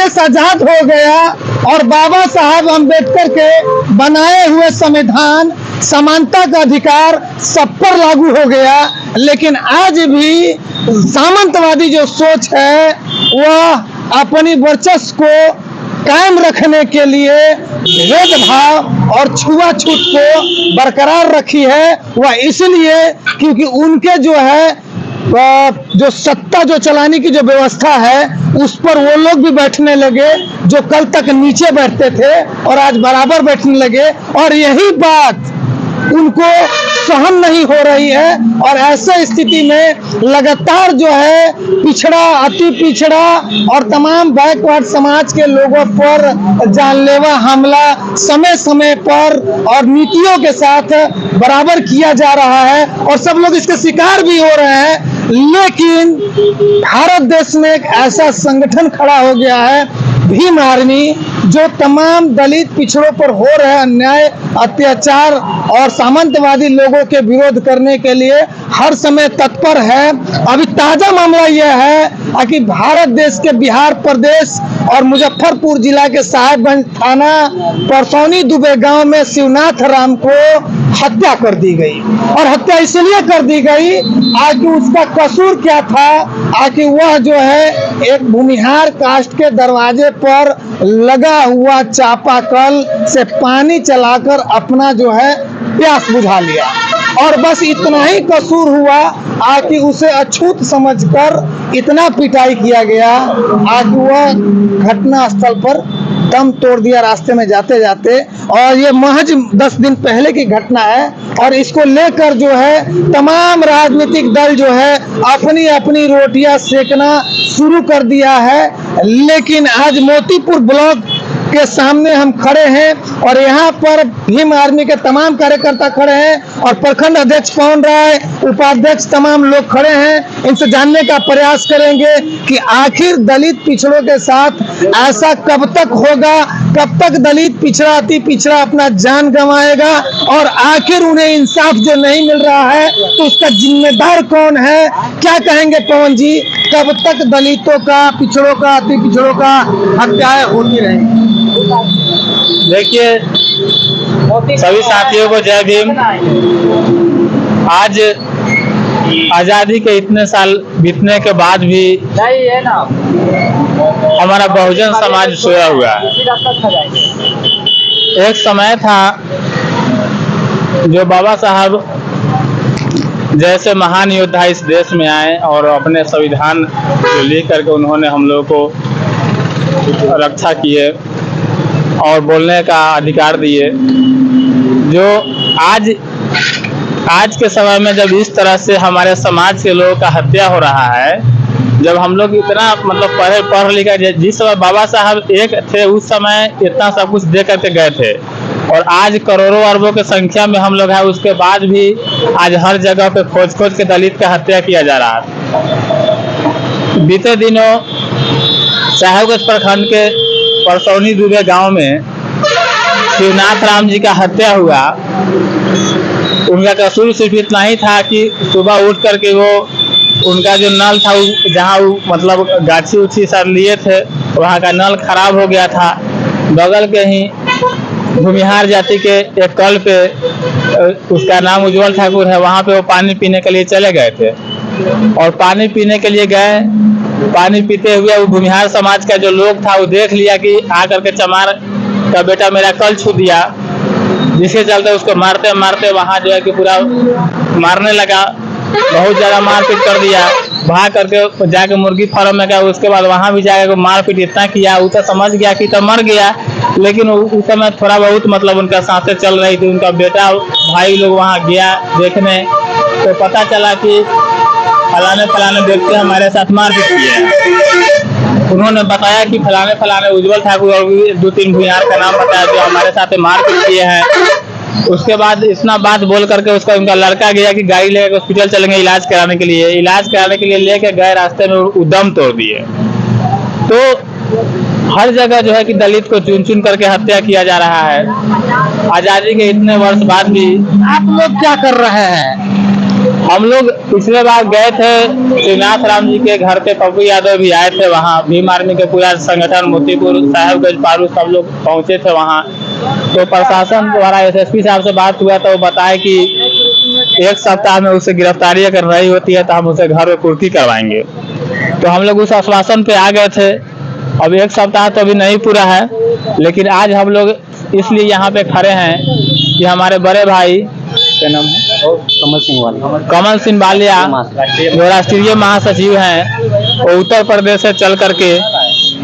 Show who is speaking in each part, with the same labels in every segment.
Speaker 1: देश आजाद हो गया और बाबा साहब अम्बेडकर के बनाए हुए संविधान समानता का अधिकार सब पर लागू हो गया, लेकिन आज भी सामंतवादी जो सोच है वह अपनी वर्चस्व को कायम रखने के लिए भेदभाव और छुआछूत को बरकरार रखी है। वह इसलिए क्योंकि उनके जो है जो सत्ता जो चलाने की जो व्यवस्था है उस पर वो लोग भी बैठने लगे जो कल तक नीचे बैठते थे और आज बराबर बैठने लगे, और यही बात उनको सहन नहीं हो रही है। और ऐसे स्थिति में लगातार जो है पिछड़ा, अति पिछड़ा और तमाम बैकवर्ड समाज के लोगों पर जानलेवा हमला समय समय पर और नीतियों के साथ बराबर किया जा रहा है और सब लोग इसके शिकार भी हो रहे हैं। लेकिन भारत देश में एक ऐसा संगठन खड़ा हो गया है, भीम आर्मी, जो तमाम दलित पिछड़ों पर हो रहे अन्याय, अत्याचार और सामंतवादी लोगों के विरोध करने के लिए हर समय तत्पर है। अभी ताजा मामला यह है कि भारत देश के बिहार प्रदेश और मुजफ्फरपुर जिला के साहेबगंज थाना परसौनी दुबे गांव में शिवनाथ राम को हत्या कर दी गई। और हत्या इसलिए कर दी गई कि उसका कसूर क्या था कि वह जो है एक भूमिहार कास्ट के दरवाजे पर लगा हुआ चापाकल से पानी चलाकर अपना जो है प्यास बुझा लिया, और बस इतना ही कसूर हुआ कि उसे अछूत समझकर इतना पिटाई किया गया कि वह घटना स्थल पर दम तोड़ दिया रास्ते में जाते जाते। और ये महज 10 दिन पहले की घटना है और इसको लेकर जो है तमाम राजनीतिक दल जो है अपनी अपनी रोटियां सेकना शुरू कर दिया है। लेकिन आज मोतीपुर ब्लॉक के सामने हम खड़े हैं और यहाँ पर भीम आर्मी के तमाम कार्यकर्ता खड़े हैं और प्रखंड अध्यक्ष पवन राय, उपाध्यक्ष, तमाम लोग खड़े हैं। इनसे जानने का प्रयास करेंगे कि आखिर दलित पिछड़ों के साथ ऐसा कब तक होगा, कब तक दलित पिछड़ा, अति पिछड़ा अपना जान गंवाएगा और आखिर उन्हें इंसाफ जो नहीं मिल रहा है तो उसका जिम्मेदार कौन है। क्या कहेंगे पवन जी, कब तक दलितों का, पिछड़ों का, अति पिछड़ों का हत्याएं होती रहेंगी?
Speaker 2: देखिए, सभी साथियों को जय भीम। आज आजादी के इतने साल बीतने के बाद भी हमारा बहुजन समाज सोया हुआ है। एक समय था जो बाबा साहब जैसे महान योद्धा इस देश में आए और अपने संविधान को लेकर के उन्होंने हम लोगों को रक्षा किए और बोलने का अधिकार दिए। जो आज के समय में जब इस तरह से हमारे समाज के लोगों का हत्या हो रहा है, जब हम लोग इतना मतलब पढ़ लिखा, जिस समय बाबा साहब एक थे उस समय इतना सब कुछ दे करके गए थे और आज करोड़ों अरबों की संख्या में हम लोग हैं, उसके बाद भी आज हर जगह पे खोज के दलित का हत्या किया जा रहा है। बीते दिनों साहेबगंज प्रखंड के परसौनी दुबे गांव में शिवनाथ राम जी का हत्या हुआ। उनका कसूर सिर्फ इतना ही था कि सुबह उठ करके वो उनका जो नल था जहाँ मतलब गाछी उछी सर लिए थे वहाँ का नल खराब हो गया था। बगल के ही भूमिहार जाति के एक कल पे, उसका नाम उज्जवल ठाकुर है, वहाँ पे वो पानी पीने के लिए चले गए थे और पानी पीने के लिए गए। पानी पीते हुए वो भूमिहार समाज का जो लोग था वो देख लिया कि आकर के चमार का बेटा मेरा कल छू दिया, जिसके चलते उसको मारते मारते वहाँ जो है कि पूरा मारने लगा, बहुत ज़्यादा मारपीट कर दिया। भाग करके जाके मुर्गी फार्म में गया, उसके बाद वहाँ भी जाकर मारपीट इतना किया, वो तो समझ गया कि तो मर गया, लेकिन उस समय थोड़ा बहुत मतलब उनका सांसें चल रही थी। उनका बेटा भाई लोग वहाँ गया देखने, तो पता चला कि फलाने व्यक्ति हमारे साथ मारपीट किए हैं। उन्होंने बताया कि फलाने उज्जवल ठाकुर और 2-3 भूमिहार का नाम बताया जो हमारे साथ मारपीट किए हैं। उसके बाद इतना बात बोल करके उसका उनका लड़का गया कि गाड़ी लेकर हॉस्पिटल चलेंगे इलाज कराने के लिए। इलाज कराने के लिए लेके गए, रास्ते में उद्यम तोड़ दिए। तो हर जगह जो है कि दलित को चुन चुन करके हत्या किया जा रहा है। आजादी के इतने वर्ष बाद भी
Speaker 1: आप लोग क्या कर रहे हैं?
Speaker 2: हम लोग पिछले बार गए थे श्रीनाथ राम जी के घर पे, पप्पू यादव भी आए थे वहाँ, भीम आर्मी के पूरा संगठन मोतीपुर साहेबगंज पारू सब लोग पहुंचे थे वहाँ। तो प्रशासन द्वारा एसएसपी साहब से बात हुआ तो वो बताए कि 1 सप्ताह में उसे गिरफ्तारी अगर नहीं होती है तो हम उसे घर में पूर्ति करवाएंगे। तो हम लोग उस आश्वासन पे आ गए थे। अब 1 सप्ताह तो अभी नहीं पूरा है, लेकिन आज हम लोग इसलिए यहाँ पे खड़े हैं कि हमारे बड़े भाई क्या नाम है, कमल सिंह वालिया जो राष्ट्रीय महासचिव हैं, वो उत्तर प्रदेश से चल करके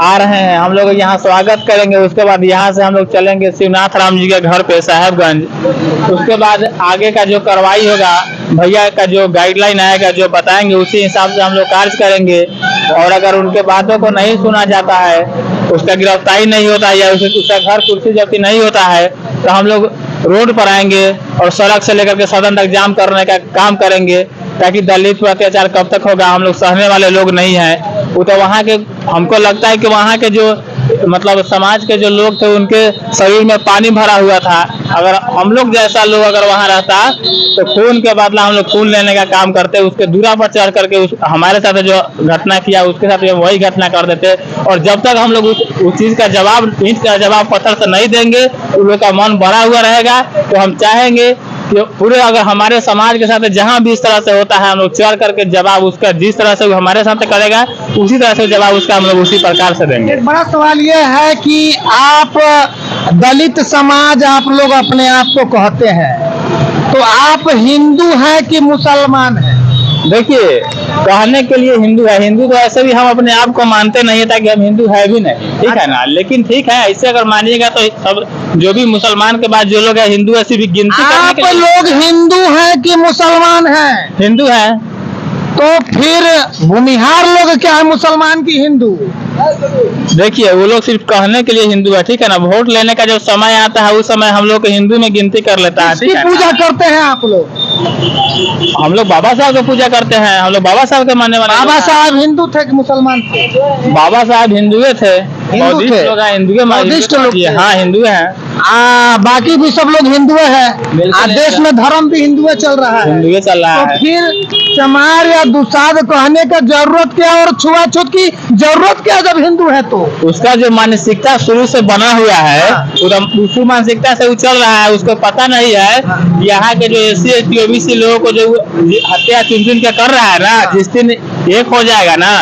Speaker 2: आ रहे हैं। हम लोग यहाँ स्वागत करेंगे। उसके बाद यहाँ से हम लोग चलेंगे शिवनाथ राम जी के घर पे साहेबगंज। उसके बाद आगे का जो कार्रवाई होगा, भैया का जो गाइडलाइन आएगा, जो बताएंगे उसी हिसाब से हम लोग कार्य करेंगे। और अगर उनके बातों को नहीं सुना जाता है, उसका गिरफ्तारी नहीं होता है या उसका घर कुर्सी जब्ती नहीं होता है, तो हम लोग रोड पर आएंगे और सड़क से लेकर के सदन तक जाम करने का काम करेंगे, ताकि दलित पर अत्याचार कब तक होगा। हम लोग सहने वाले लोग नहीं हैं। वो तो वहाँ के, हमको लगता है कि वहाँ के जो मतलब समाज के जो लोग थे उनके शरीर में पानी भरा हुआ था। अगर हम लोग जैसा लोग अगर वहाँ रहता तो खून के बदला हम लोग खून लेने का काम करते, उसके दूरा पर चढ़ करके हमारे साथ जो घटना किया उसके साथ वही घटना कर देते। और जब तक हम लोग उस चीज का जवाब, ईंट का जवाब पत्थर से नहीं देंगे, उन लोग का मन भरा हुआ रहेगा। तो हम चाहेंगे कि पूरे अगर हमारे समाज के साथ जहाँ भी इस तरह से होता है, हम लोग चढ़ करके जवाब उसका, जिस तरह से वो हमारे साथ करेगा उसी तरह से जवाब उसका हम लोग उसी प्रकार से देंगे।
Speaker 1: एक बड़ा सवाल ये है कि आप दलित समाज आप लोग अपने आप को कहते हैं, तो आप हिंदू हैं कि मुसलमान हैं?
Speaker 2: देखिए, कहने के लिए हिंदू है, हिंदू तो ऐसे भी हम अपने आप को मानते नहीं है, ताकि हम हिंदू है भी नहीं, ठीक है ना। लेकिन ठीक है, ऐसे अगर मानिएगा तो सब जो भी मुसलमान के बाद जो लोग है हिंदू, ऐसी भी गिनती
Speaker 1: आप लोग हिंदू हैं कि मुसलमान हैं?
Speaker 2: हिंदू है।
Speaker 1: तो फिर भूमिहार लोग क्या है, मुसलमान की हिंदू?
Speaker 2: देखिए, वो लोग सिर्फ कहने के लिए हिंदू है, ठीक है ना। वोट लेने का जो समय आता है उस समय हम लोग हिंदू में गिनती कर लेता है, ठीक है।
Speaker 1: पूजा करते हैं आप लोग?
Speaker 2: हम लोग बाबा साहब की पूजा करते हैं। हम लोग बाबा साहब के मानने वाले।
Speaker 1: बाबा साहब हिंदू थे कि मुसलमान थे?
Speaker 2: बाबा साहब हिंदू थे।
Speaker 1: बौद्धिस्ट लोग
Speaker 2: हैं, हिंदू, हाँ हिंदू हैं।
Speaker 1: बाकी भी सब लोग हिंदू हैं। देश में धर्म भी हिंदू चल रहा है,
Speaker 2: हिंदू चल रहा है।
Speaker 1: तो फिर चमार या दुसाध कहने का जरूरत क्या और छुआछूत की जरूरत क्या जब हिंदू है तो?
Speaker 2: उसका जो मानसिकता शुरू से बना हुआ है, उसी मानसिकता से वो चल रहा है। उसको पता नहीं है यहाँ के जो SC ST OBC लोगों को जो हत्या चुन के कर रहा है ना, जिस दिन एक हो जाएगा ना,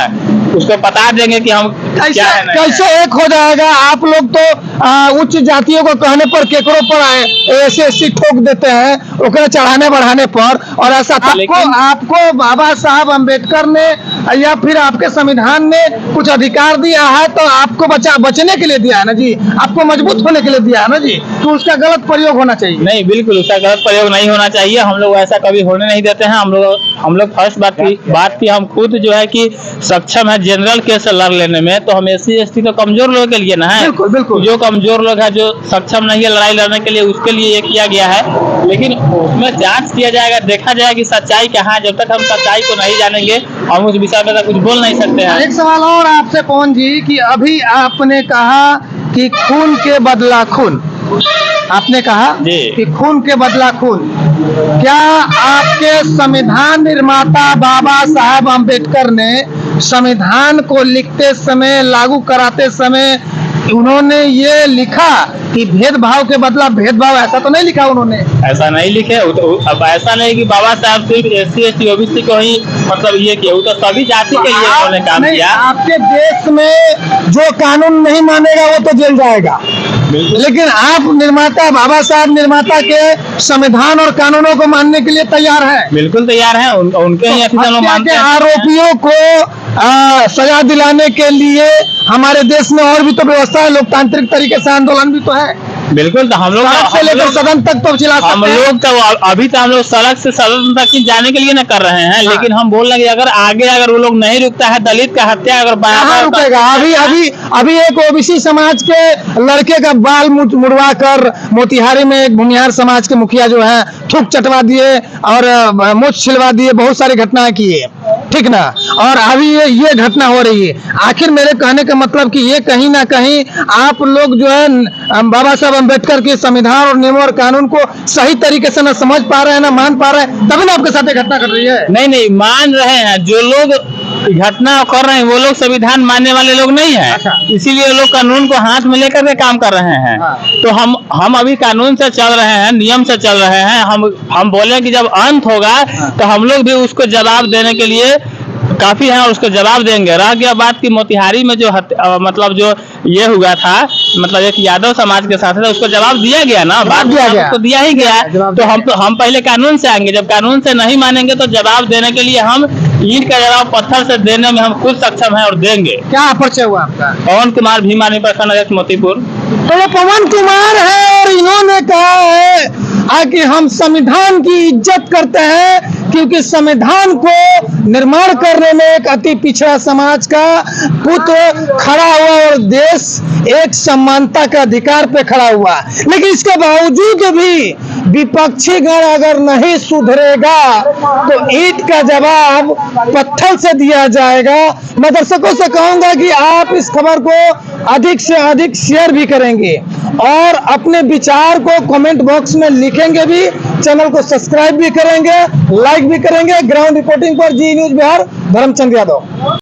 Speaker 2: उसको बता देंगे कि हम
Speaker 1: कैसे एक हो जाएगा। आप लोग तो उच्च जातियों को कहने पर केकरों पर ऐसे ऐसी ठोक देते हैं, ओकरे चढ़ाने बढ़ाने पर। और ऐसा आपको बाबा साहब अम्बेडकर ने या फिर आपके संविधान ने कुछ अधिकार दिया है, तो आपको बचने के लिए दिया है ना जी, आपको मजबूत होने के लिए दिया है ना जी, तो उसका गलत प्रयोग होना चाहिए?
Speaker 2: नहीं, बिल्कुल उसका गलत प्रयोग नहीं होना चाहिए। हम लोग ऐसा कभी होने नहीं देते हैं। हम लोग फर्स्ट बात की हम खुद जो है कि सक्षम है जनरल केस लड़ लेने में। तो हम SC ST तो कमजोर लोगों के लिए ना है,
Speaker 1: बिल्कुल बिल्कुल।
Speaker 2: जो कमजोर लोग है, जो सक्षम नहीं है लड़ाई लड़ने के लिए, उसके लिए ये किया गया है। लेकिन उसमें जांच किया जाएगा, देखा जाएगा कि सच्चाई क्या है। जब तक हम सच्चाई को नहीं जानेंगे हम उस विषय में कुछ बोल नहीं सकते हैं।
Speaker 1: एक सवाल और आपसे पवन जी, कि अभी आपने कहा कि खून के बदला खून, आपने कहा कि खून के बदला खून। क्या आपके संविधान निर्माता बाबा साहब अम्बेडकर ने संविधान को लिखते समय, लागू कराते समय उन्होंने ये लिखा कि भेदभाव के बदला भेदभाव, ऐसा तो नहीं लिखा उन्होंने? ऐसा नहीं लिखे।
Speaker 2: अब ऐसा नहीं कि बाबा साहब सिर्फ SC ST OBC को ही मतलब ये किया, वो तो सभी जाति के लिए उन्होंने काम किया।
Speaker 1: आपके देश में जो कानून नहीं मानेगा वो तो जेल जाएगा, लेकिन आप निर्माता, बाबा साहब निर्माता के संविधान और कानूनों को मानने के लिए तैयार है?
Speaker 2: बिल्कुल तैयार है। उनके ही
Speaker 1: मानते हैं। आरोपियों को सजा दिलाने के लिए हमारे देश में और भी तो व्यवस्था है, लोकतांत्रिक तरीके से आंदोलन भी तो है।
Speaker 2: बिल्कुल, तो हम लोग
Speaker 1: से लेकर सदन तक तो चिल्ला सकते हैं।
Speaker 2: हम लोग तो अभी तो हम लोग सड़क से सदन तक जाने के लिए ना कर रहे हैं। लेकिन हम बोल रहे हैं कि अगर आगे अगर वो लोग नहीं रुकता है, दलित का हत्या अगर
Speaker 1: रुकेगा। अभी एक OBC समाज के लड़के का बाल मुड़वा कर मोतिहारी में एक भूमिहार समाज के मुखिया जो है थूक चटवा दिए और मुझ छिलवा दिए, बहुत सारी घटनाएं की है। ठीक ना। और अभी ये घटना हो रही है। आखिर मेरे कहने का मतलब कि ये कहीं ना कहीं आप लोग जो है बाबा साहब अम्बेडकर के संविधान और नियमों और कानून को सही तरीके से ना समझ पा रहे हैं ना मान पा रहे हैं, तभी ना आपके साथ ये घटना कर रही है।
Speaker 2: नहीं नहीं, मान रहे हैं। जो लोग घटना कर रहे हैं वो लोग संविधान मानने वाले लोग नहीं है।
Speaker 1: अच्छा।
Speaker 2: इसीलिए लोग कानून को हाथ में लेकर के काम कर रहे हैं।
Speaker 1: हाँ।
Speaker 2: तो हम अभी कानून से चल रहे हैं, नियम से चल रहे हैं। हम बोले कि जब अंत होगा तो हम लोग भी उसको जवाब देने के लिए काफी हैं और उसको जवाब देंगे। रह गया बात की मोतिहारी में जो मतलब जो ये हुआ था, मतलब एक यादव समाज के साथ था, उसको जवाब दिया गया ना। बात
Speaker 1: दिया गया।
Speaker 2: उसको दिया ही गया।
Speaker 1: जवाब
Speaker 2: तो हम पहले कानून से आएंगे। जब कानून से नहीं मानेंगे तो जवाब देने के लिए हम ईंट का जवाब पत्थर से देने में हम खुद सक्षम हैं और देंगे।
Speaker 1: क्या परिचय हुआ आपका?
Speaker 2: पवन कुमार भीमानी प्रखंड अध्यक्ष मोतीपुर।
Speaker 1: तो ये पवन कुमार है और इन्होंने कहा है कि हम संविधान की इज्जत करते हैं क्योंकि संविधान को निर्माण करने में एक अति पिछड़ा समाज का पुत्र खड़ा हुआ और देश एक समानता के अधिकार पे खड़ा हुआ। लेकिन इसके बावजूद भी विपक्षी गण अगर नहीं सुधरेगा तो ईंट का जवाब पत्थर से दिया जाएगा। मैं दर्शकों से कहूंगा कि आप इस खबर को अधिक से अधिक शेयर भी करेंगे और अपने विचार को कमेंट बॉक्स में लिखेंगे भी, चैनल को सब्सक्राइब भी करेंगे, लाइक भी करेंगे। ग्राउंड रिपोर्टिंग पर जी न्यूज बिहार, धर्मचंद यादव।